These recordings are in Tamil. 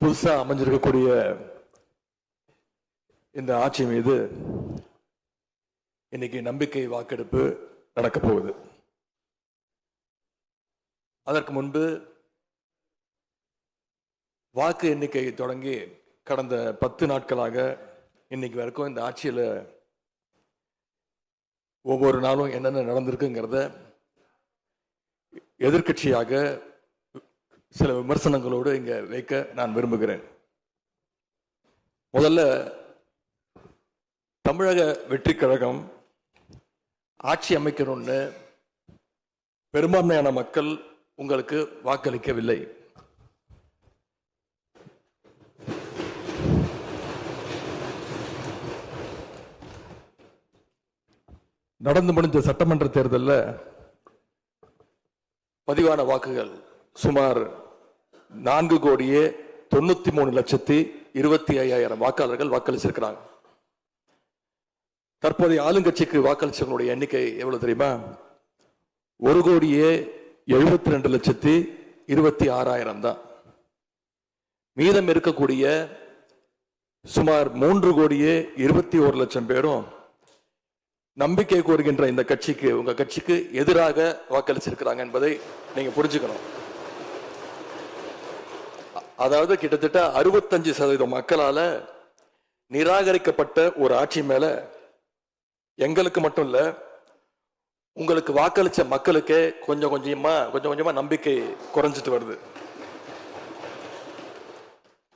புதுசா அமைஞ்சிருக்கக்கூடிய இந்த ஆட்சி மீது இன்னைக்கு நம்பிக்கை வாக்கெடுப்பு நடக்க போகுது. அதற்கு முன்பு வாக்கு எண்ணிக்கை தொடங்கி கடந்த 10 நாட்களாக இன்னைக்கு வரைக்கும் இந்த ஆட்சியில் ஒவ்வொரு நாளும் என்னென்ன நடந்திருக்குங்கிறத எதிர்கட்சியாக சில விமர்சனங்களோடு இங்க வைக்க நான் விரும்புகிறேன். முதல்ல தமிழக வெற்றி கழகம் ஆட்சி அமைக்கணும்னு பெரும்பான்மையான மக்கள் உங்களுக்கு வாக்களிக்கவில்லை. நடந்து முடிந்த சட்டமன்ற தேர்தலில் பதிவான வாக்குகள் சுமார் 4,93,25,000 வாக்காளர்கள் வாக்களிச்சிருக்கிறாங்க. தற்போதைய ஆளுங்கட்சிக்கு வாக்களிச்சவங்களுடைய எண்ணிக்கை எவ்வளவு தெரியுமா? 1,72,26,000 தான். மீதம் இருக்கக்கூடிய சுமார் 3,21,00,000 பேரும் நம்பிக்கை கோருகின்ற இந்த கட்சிக்கு, உங்க கட்சிக்கு எதிராக வாக்களிச்சிருக்கிறாங்க என்பதை நீங்க புரிஞ்சுக்கணும். அதாவது கிட்டத்தட்ட 65% மக்களால நிராகரிக்கப்பட்ட ஒரு ஆட்சி மேல எங்களுக்கு மட்டும் இல்ல, உங்களுக்கு வாக்களிச்ச மக்களுக்கே கொஞ்சம் கொஞ்சமா நம்பிக்கை குறைஞ்சிட்டு வருது.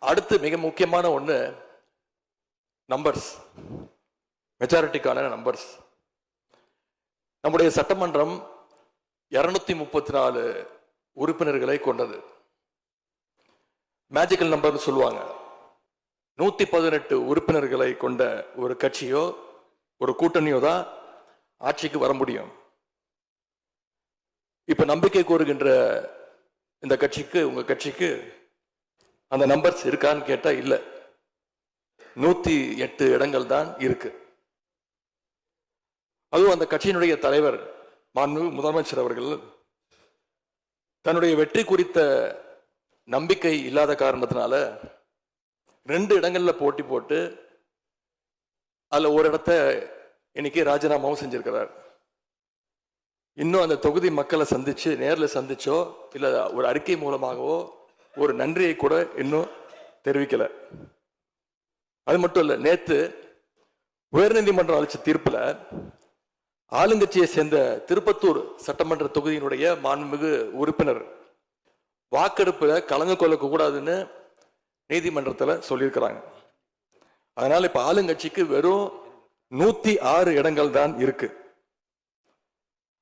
அடுத்து மிக முக்கியமான ஒண்ணு நம்பர்ஸ், மெஜாரிட்டிக்கான நம்பர்ஸ். நம்முடைய சட்டமன்றம் 234 உறுப்பினர்களை கொண்டது. மேஜிக்கல் நம்பர்னு சொல்லுவாங்க. 118 உறுப்பினர்களை கொண்ட ஒரு கட்சியோ ஒரு கூட்டணியோ தான் ஆட்சிக்கு வர முடியும். இப்ப நம்பிக்கை கோருகின்ற இந்த கட்சிக்கு, உங்க கட்சிக்கு அந்த நம்பர்ஸ் இருக்கான்னு கேட்டா இல்ல. 108 இடங்கள் தான் இருக்கு. அதுவும் அந்த கட்சியினுடைய தலைவர் மாண்புமிகு முதலமைச்சர் அவர்கள் தன்னுடைய வெற்றி குறித்த நம்பிக்கை இல்லாத காரணத்தினால 2 இடங்கள்ல போட்டி போட்டு அதுல ஒரு இடத்த இன்னைக்கு ராஜினாமாவும் செஞ்சிருக்கிறார். இன்னும் அந்த தொகுதி மக்களை சந்திச்சு, நேரில் சந்திச்சோ இல்ல ஒரு அறிக்கை மூலமாகவோ ஒரு நன்றியை கூட இன்னும் தெரிவிக்கல. அது மட்டும் இல்ல, நேத்து உயர்நீதிமன்றம் அளிச்ச தீர்ப்புல ஆளுங்கட்சியை சேர்ந்த திருப்பத்தூர் சட்டமன்ற தொகுதியினுடைய மாண்புமிகு உறுப்பினர் வாக்கெடுப்புல கலந்து கொள்ள கூடாதுன்னு நீதிமன்றத்தில் சொல்லியிருக்கிறாங்க. அதனால இப்ப ஆளுங்கட்சிக்கு வெறும் 106 இடங்கள் தான் இருக்கு.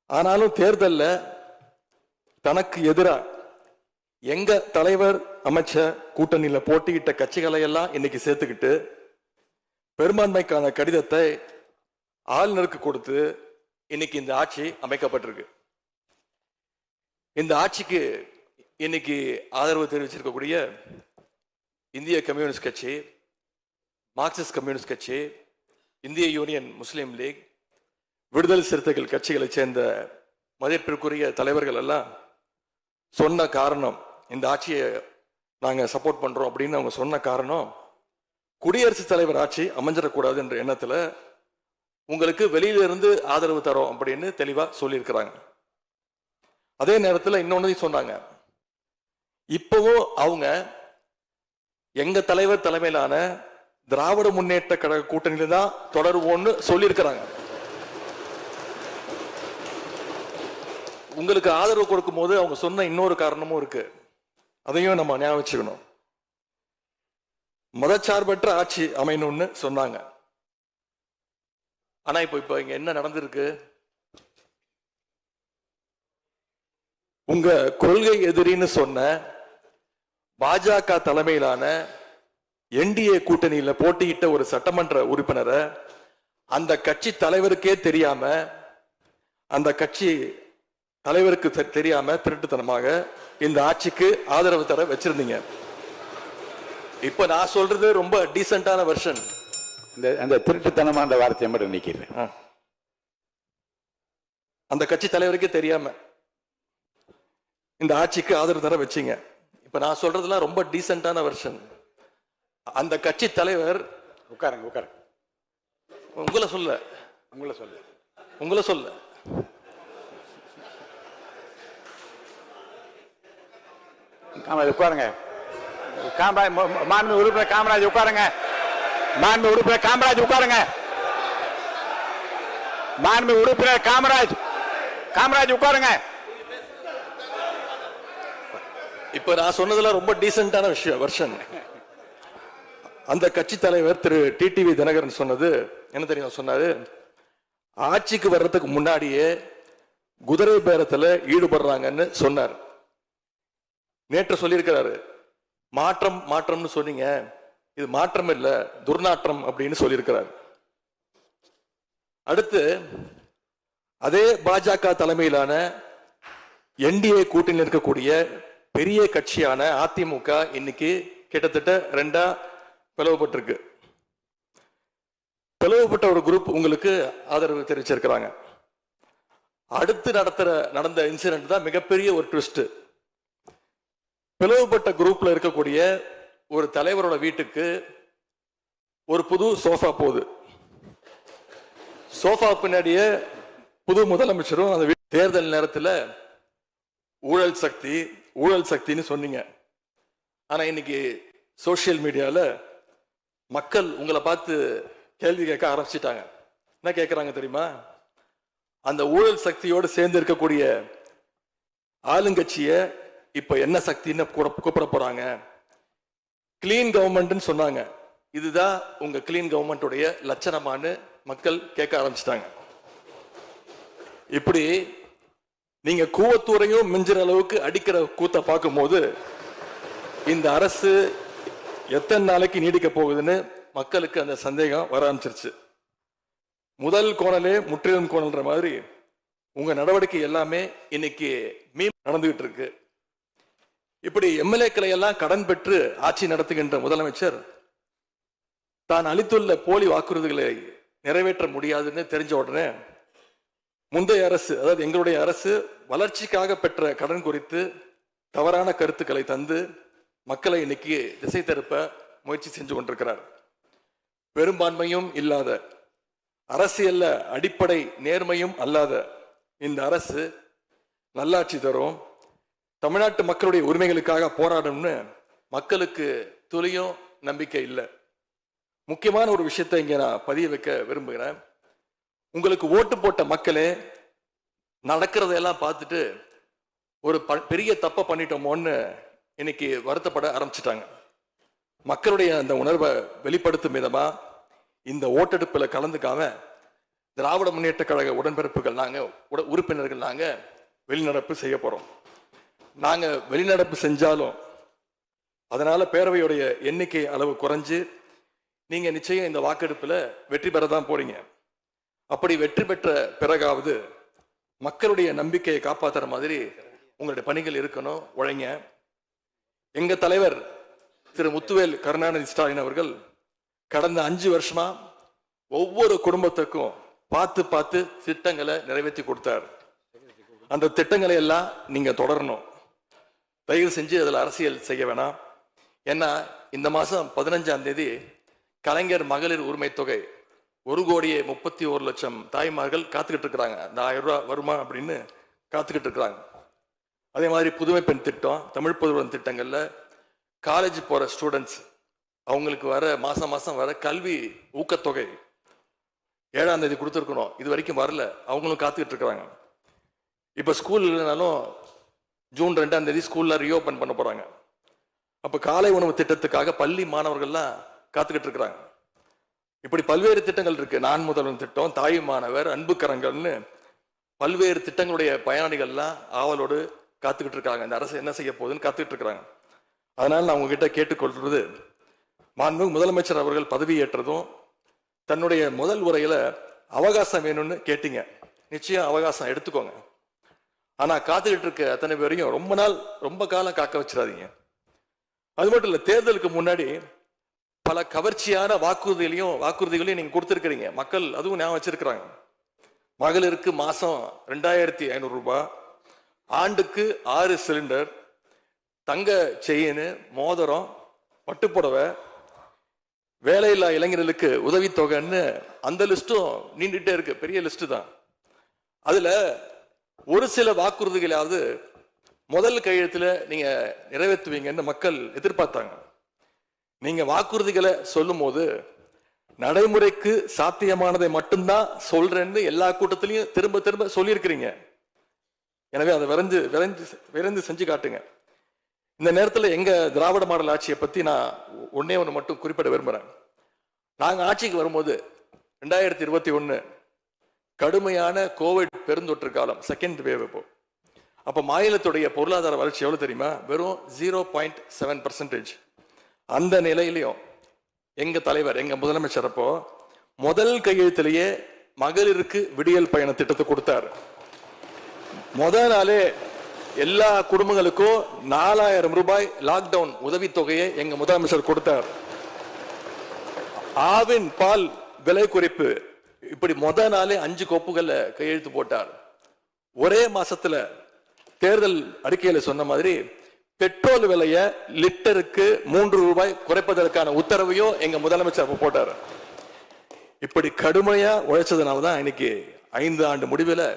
ஆனாலும் தேர்தல்ல தனக்கு எதிராக எங்க தலைவர் அமைச்ச கூட்டணியில போட்டியிட்ட கட்சிகளை எல்லாம் இன்னைக்கு சேர்த்துக்கிட்டு பெரும்பான்மைக்கான கடிதத்தை ஆளுநருக்கு கொடுத்து இன்னைக்கு இந்த ஆட்சி அமைக்கப்பட்டிருக்கு. இந்த ஆட்சிக்கு இன்னைக்கு ஆதரவு தெரிவிச்சிருக்கக்கூடிய இந்திய கம்யூனிஸ்ட் கட்சி, மார்க்சிஸ்ட் கம்யூனிஸ்ட் கட்சி, இந்திய யூனியன் முஸ்லீம் லீக், விடுதலை சிறுத்தைகள் கட்சிகளை சேர்ந்த மதிப்பிற்குரிய தலைவர்கள் எல்லாம் சொன்ன காரணம், இந்த ஆட்சியை நாங்க சப்போர்ட் பண்றோம் அப்படின்னு அவங்க சொன்ன காரணம், குடியரசுத் தலைவர் ஆட்சி அமைஞ்சிடக்கூடாது என்ற எண்ணத்துல உங்களுக்கு வெளியில இருந்து ஆதரவு தரோம் அப்படின்னு தெளிவா சொல்லியிருக்கிறாங்க. அதே நேரத்தில் இன்னொன்னு சொன்னாங்க, இப்பவும் அவங்க எங்க தலைவர் தலைமையிலான திராவிட முன்னேற்ற கழக கூட்டணியில தான் தொடருவோம்னு சொல்லியிருக்கிறாங்க. உங்களுக்கு ஆதரவு கொடுக்கும் போது அவங்க சொன்ன இன்னொரு காரணமும் இருக்கு, அதையும் நம்ம ஞாபகம் வச்சுக்கணும். மதச்சார்பற்ற ஆட்சி அமையணும்னு சொன்னாங்க. ஆனா இப்ப இங்க என்ன நடந்திருக்கு? உங்க கொள்கை எதிரின்னு சொன்ன பாஜக தலைமையிலான என்டிஏ கூட்டணியில போட்டியிட்ட ஒரு சட்டமன்ற உறுப்பினரை அந்த கட்சி தலைவருக்கே தெரியாம, அந்த கட்சி தலைவருக்கு தெரியாம திருட்டுத்தனமாக இந்த ஆட்சிக்கு ஆதரவு தர வச்சிருந்தீங்க. இப்ப நான் சொல்றது ரொம்ப டீசென்டான வெர்ஷன். அந்த திருட்டுத்தனமான வார்த்தையை மட்டும் நிக்கிறேன். அந்த கட்சி தலைவருக்கே தெரியாம இந்த ஆட்சிக்கு ஆதரவு தர வச்சீங்க. இப்ப இப்ப நான் சொல்றதுலாம் ரொம்ப டீசென்டான வெர்ஷன். அந்த கட்சி தலைவர் உட்காருங்க உட்காருங்க. உங்களை சொல்ல உங்களை சொல்ல காமராஜ் உட்காருங்க. மாண்பு உறுப்பினர் காமராஜ் உட்காருங்க. மாண்பு உறுப்பினர் காமராஜ் உட்காருங்க. மாண்பு உறுப்பினர் காமராஜ் உட்காருங்க. இப்ப நான் சொன்னதுல ரொம்ப டீசென்டான விஷயம் வெர்ஷன். அந்த கட்சி தலைவர் திரு டிடிவி தினகரன் சொன்னது என்ன தெரியும்? சொன்னாரு, ஆட்சிக்கு வர்றதுக்கு முன்னாடியே குதிரை பேரத்துல ஈடுபடுறாங்கன்னு சொன்னார். நேற்று சொல்லியிருக்கிறாரு, மாற்றம் மாற்றம்னு சொன்னீங்க, இது மாற்றம் இல்ல துர்நாற்றம் அப்படின்னு சொல்லியிருக்கிறார். அடுத்து அதே பாஜக தலைமையிலான என்டிஏ கூட்டணியில் இருக்கக்கூடிய பெரிய கட்சியான அதிமுக இன்னைக்கு கிட்டத்தட்ட 2 பிளவுபட்டிருக்கு. பிளவுபட்ட ஒரு குரூப் உங்களுக்கு ஆதரவு தெரிவிச்சிருக்கிறாங்க. அடுத்து நடந்த இன்சிடென்ட் தான் மிகப்பெரிய ஒரு ட்விஸ்ட். பிளவுபட்ட குரூப்ல இருக்கக்கூடிய ஒரு தலைவரோட வீட்டுக்கு ஒரு புது சோஃபா போகுது. சோஃபா பின்னாடியே புது முதலமைச்சரும் அந்த தேர்தல் நேரத்தில் ஊழல் சக்தின்னு சொன்னீங்க. ஆனா இன்னைக்கு சோசியல் மீடியால மக்கள் உங்களை பார்த்து கேள்வி கேட்க ஆரம்பிச்சிட்டாங்க. என்ன கேட்கிறாங்க தெரியுமா? அந்த ஊழல் சக்தியோடு சேர்ந்து இருக்கக்கூடிய ஆளுங்கட்சிய இப்ப என்ன சக்தின்னு கூப்பிட போறாங்க. கிளீன் கவர்மெண்ட் சொன்னாங்க. இதுதான் உங்க கிளீன் கவர்மெண்டுடைய லட்சணமானு மக்கள் கேட்க ஆரம்பிச்சிட்டாங்க. இப்படி நீங்க கூவத்தூரையும் மிஞ்சிற அளவுக்கு அடிக்கிற கூத்த பார்க்கும் போது இந்த அரசு எத்தனை நாளைக்கு நீடிக்க போகுதுன்னு மக்களுக்கு அந்த சந்தேகம் வர ஆரம்பிச்சிருச்சு. முதல் கோணலே முற்றிலும் கோணல்ன்ற மாதிரி உங்க நடவடிக்கை எல்லாமே இன்னைக்கு நடந்துகிட்டு இருக்கு. இப்படி எம்எல்ஏக்களை எல்லாம் கடன் பெற்று ஆட்சி நடத்துகின்ற முதலமைச்சர் தான் அளித்துள்ள போலி வாக்குறுதிகளை நிறைவேற்ற முடியாதுன்னு தெரிஞ்ச உடனே முந்தைய அரசு, அதாவது எங்களுடைய அரசு, வளர்ச்சிக்காக பெற்ற கடன் குறித்து தவறான கருத்துக்களை தந்து மக்களை இன்னைக்கு திசை திருப்ப முயற்சி செஞ்சு கொண்டிருக்கிறார். பெரும்பான்மையும் இல்லாத, அரசியல்ல அடிப்படை நேர்மையும் அல்லாத இந்த அரசு நல்லாட்சி தரும், தமிழ்நாட்டு மக்களுடைய உரிமைகளுக்காக போராடும்னு மக்களுக்கு துளியும் நம்பிக்கை இல்லை. முக்கியமான ஒரு விஷயத்தை இங்க நான் பதிய வைக்க விரும்புகிறேன். உங்களுக்கு ஓட்டு போட்ட மக்களே நடக்கிறதெல்லாம் பார்த்துட்டு ஒரு பெரிய தப்பை பண்ணிட்டோமோன்னு இன்னைக்கு வருத்தப்பட ஆரம்பிச்சிட்டாங்க. மக்களுடைய அந்த உணர்வை வெளிப்படுத்தும் விதமா இந்த ஓட்டெடுப்புல கலந்துக்காம திராவிட முன்னேற்ற கழக உடன்பிறப்புகள் உறுப்பினர்கள் நாங்க வெளிநடப்பு செய்ய போறோம். நாங்க வெளிநடப்பு செஞ்சாலும் அதனால பேரவையுடைய எண்ணிக்கை அளவு குறைஞ்சு நீங்க நிச்சயம் இந்த வாக்கெடுப்புல வெற்றி பெறதான் போறீங்க. அப்படி வெற்றி பெற்ற பிறகாவது மக்களுடைய நம்பிக்கையை காப்பாற்றுற மாதிரி உங்களுடைய பணிகள் இருக்கணும், உழைங்க. எங்க தலைவர் திரு முத்துவேல் கருணாநிதி ஸ்டாலின் அவர்கள் கடந்த 5 வருஷமா ஒவ்வொரு குடும்பத்துக்கும் பார்த்து திட்டங்களை நிறைவேற்றி கொடுத்தார். அந்த திட்டங்களை எல்லாம் நீங்க தொடரணும். தயவு செஞ்சு அதில் அரசியல் செய்ய வேணாம். ஏன்னா இந்த மாசம் 15ஆம் தேதி கலைஞர் மகளிர் உரிமை தொகை 1,31,00,000 தாய்மார்கள் காத்துக்கிட்டு இருக்கிறாங்க. அந்த 1000 ரூபாய் வருமா அப்படின்னு காத்துக்கிட்டு இருக்கிறாங்க. அதே மாதிரி புதுமை பெண் திட்டம், தமிழ் புதுவன் திட்டங்கள்ல காலேஜ் போற ஸ்டூடெண்ட்ஸ் அவங்களுக்கு வர மாசம் வர கல்வி ஊக்கத்தொகை 7ஆம் தேதி கொடுத்துருக்கணும், இது வரைக்கும் வரல, அவங்களும் காத்துக்கிட்டு இருக்கிறாங்க. இப்ப ஸ்கூல் இல்லைனாலும் ஜூன் 2ஆம் தேதி ஸ்கூல்ல ரீஓபன் பண்ண போறாங்க. அப்ப காலை உணவு திட்டத்துக்காக பள்ளி மாணவர்கள்லாம் காத்துக்கிட்டு இருக்கிறாங்க. இப்படி பல்வேறு திட்டங்கள் இருக்கு. நான் முதல்வன் திட்டம், தாய் மாணவர், அன்பு கரங்கள்னு பல்வேறு திட்டங்களுடைய பயனாளிகள்லாம் ஆவலோடு காத்துக்கிட்டு இருக்காங்க. இந்த அரசு என்ன செய்ய போகுதுன்னு காத்துக்கிட்டு இருக்கிறாங்க. அதனால நான் உங்ககிட்ட கேட்டுக்கொள்றது, மாண்புமிகு முதலமைச்சர் அவர்கள் பதவி ஏற்றதும் தன்னுடைய முதல் உரையில அவகாசம் வேணும்னு கேட்டீங்க. நிச்சயம் அவகாசம் எடுத்துக்கோங்க. ஆனா காத்துக்கிட்டு இருக்க அத்தனை பேரையும் ரொம்ப காலம் காக்க வச்சிடாதீங்க. அது மட்டும் இல்ல, தேர்தலுக்கு முன்னாடி பல கவர்ச்சியான வாக்குறுதிகளையும் நீங்க கொடுத்திருக்கிறீங்க. மக்கள் அதுவும் ஞாபகம் வச்சிருக்கிறாங்க. மகளிருக்கு மாசம் 2,500 ரூபாய், ஆண்டுக்கு 6 சிலிண்டர், தங்க செயின், மோதிரம், பட்டுப்புடவை, வேலையில்லா இளைஞர்களுக்கு உதவித்தொகைன்னு அந்த லிஸ்டும் நீண்டுட்டே இருக்கு. பெரிய லிஸ்ட் தான். அதுல ஒரு சில வாக்குறுதிகளாவது முதல் கையெழுத்துல நீங்க நிறைவேற்றுவீங்கன்னு மக்கள் எதிர்பார்த்தாங்க. நீங்க வாக்குறுதிகளை சொல்லும் போது நடைமுறைக்கு சாத்தியமானதை மட்டும்தான் சொல்றேன்னு எல்லா கூட்டத்திலையும் திரும்ப திரும்ப சொல்லியிருக்கிறீங்க. எனவே அதை விரைந்து செஞ்சு காட்டுங்க. இந்த நேரத்தில் எங்க திராவிட மாடல் ஆட்சியை பத்தி நான் ஒன்னே ஒன்று மட்டும் குறிப்பிட விரும்புறேன். நாங்க ஆட்சிக்கு வரும்போது 2021 கடுமையான கோவிட் பெருந்தொற்று காலம், செகண்ட் வேவ். அப்போ மாநிலத்துடைய பொருளாதார வளர்ச்சி எவ்வளவு தெரியுமா? வெறும் 0.7%. அந்த நிலையிலையும் எங்க தலைவர், எங்க முதலமைச்சர் அப்போ முதல் கையெழுத்திலேயே மகளிருக்கு விடியல் பயண திட்டத்தை கொடுத்தார். முதல் நாளே எல்லா குடும்பங்களுக்கும் 4000 ரூபாய் லாக்டவுன் உதவித்தொகையை எங்க முதலமைச்சர் கொடுத்தார். ஆவின் பால் விலை குறைப்பு, இப்படி முதல் நாளே 5 கோப்புகள்ல கையெழுத்து போட்டார். ஒரே மாசத்துல தேர்தல் அறிக்கையில சொன்ன மாதிரி பெட்ரோல் விலைய லிட்டருக்கு 3 ரூபாய் குறைப்பதற்கான உத்தரவையும் எங்க முதலமைச்சர் போட்டார். இப்படி கடுமையா உழைச்சதுனாலதான் இன்னைக்கு 5 ஆண்டு முடிவில்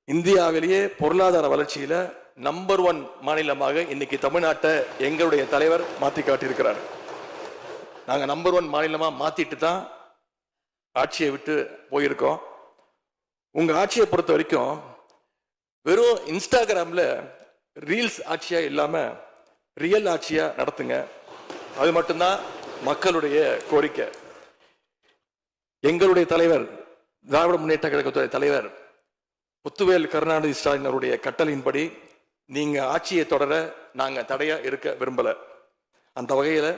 இந்தியாவிலேயே பொருளாதார வளர்ச்சியில நம்பர் 1 மாநிலமாக இன்னைக்கு தமிழ்நாட்டை எங்களுடைய தலைவர் மாத்தி காட்டியிருக்கிறார். நாங்க நம்பர் 1 மாநிலமா மாத்திட்டு தான் ஆட்சியை விட்டு போயிருக்கோம். உங்க ஆட்சியை பொறுத்த வரைக்கும் வெறும் இன்ஸ்டாகிராம்ல ரீல்ஸ் ஆட்சியா இல்லாம ரியல் ஆட்சியா நடத்துங்க. அது மட்டும்தான் மக்களுடைய கோரிக்கை. எங்களுடைய தலைவர், திராவிட முன்னேற்ற கழகத்துடைய தலைவர் முத்துவேல் கருணாநிதி ஸ்டாலின் அவருடைய கட்டளையின்படி நீங்க ஆட்சியை தொடர நாங்க தடையா இருக்க விரும்பல. அந்த வகையில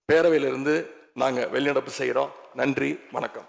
பேரவையிலிருந்து நாங்க வெளிநடப்பு செய்கிறோம். நன்றி, வணக்கம்.